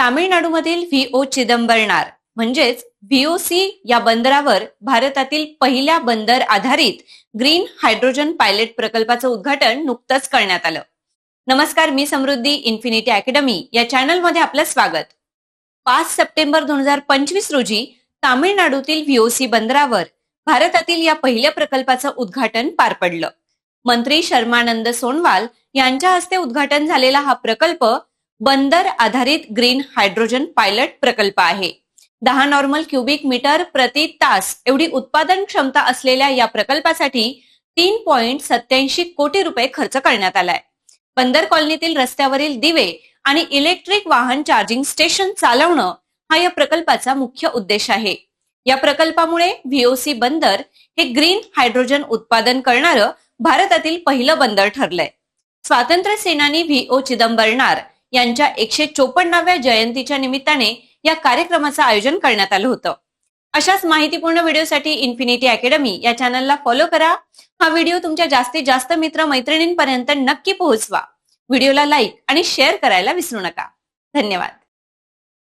तामिळनाडूमधील व्हीओ चिदंबरनार म्हणजेच व्हीओसी या बंदरावर भारतातील पहिल्या बंदर आधारित ग्रीन हायड्रोजन पायलट प्रकल्पाचं उद्घाटन नुकतंच करण्यात आलं. नमस्कार, मी समृद्धी. इन्फिनिटी अकॅडमी या चॅनलमध्ये आपलं स्वागत. 5 सप्टेंबर 2025 रोजी तामिळनाडूतील व्हीओसी बंदरावर भारतातील या पहिल्या प्रकल्पाचं उद्घाटन पार पडलं. मंत्री शर्मानंद सोनवाल यांच्या हस्ते उद्घाटन झालेला हा प्रकल्प बंदर आधारित ग्रीन हायड्रोजन पायलट प्रकल्प आहे. 10 नॉर्मल क्युबिक मीटर प्रति तास एवढी उत्पादन क्षमता असलेल्या या प्रकल्पासाठी 3.87 कोटी रुपये खर्च करण्यात आलाय. बंदर कॉलनीतील रस्त्यावरील दिवे आणि इलेक्ट्रिक वाहन चार्जिंग स्टेशन चालवणं हा या प्रकल्पाचा मुख्य उद्देश आहे. या प्रकल्पामुळे व्हीओसी बंदर हे ग्रीन हायड्रोजन उत्पादन करणारं भारतातील पहिलं बंदर ठरलंय. स्वातंत्र्य सेनानी व्हीओ चिदंबरनार यांच्या 154व्या जयंतीच्या निमित्ताने या कार्यक्रमाचं आयोजन करण्यात आलं होतं. अशाच माहितीपूर्ण व्हिडिओसाठी इन्फिनिटी अकॅडमी या चॅनलला फॉलो करा. हा व्हिडिओ तुमच्या जास्तीत जास्त मित्र मैत्रिणींपर्यंत नक्की पोहोचवा. व्हिडिओला लाईक आणि शेअर करायला विसरू नका. धन्यवाद.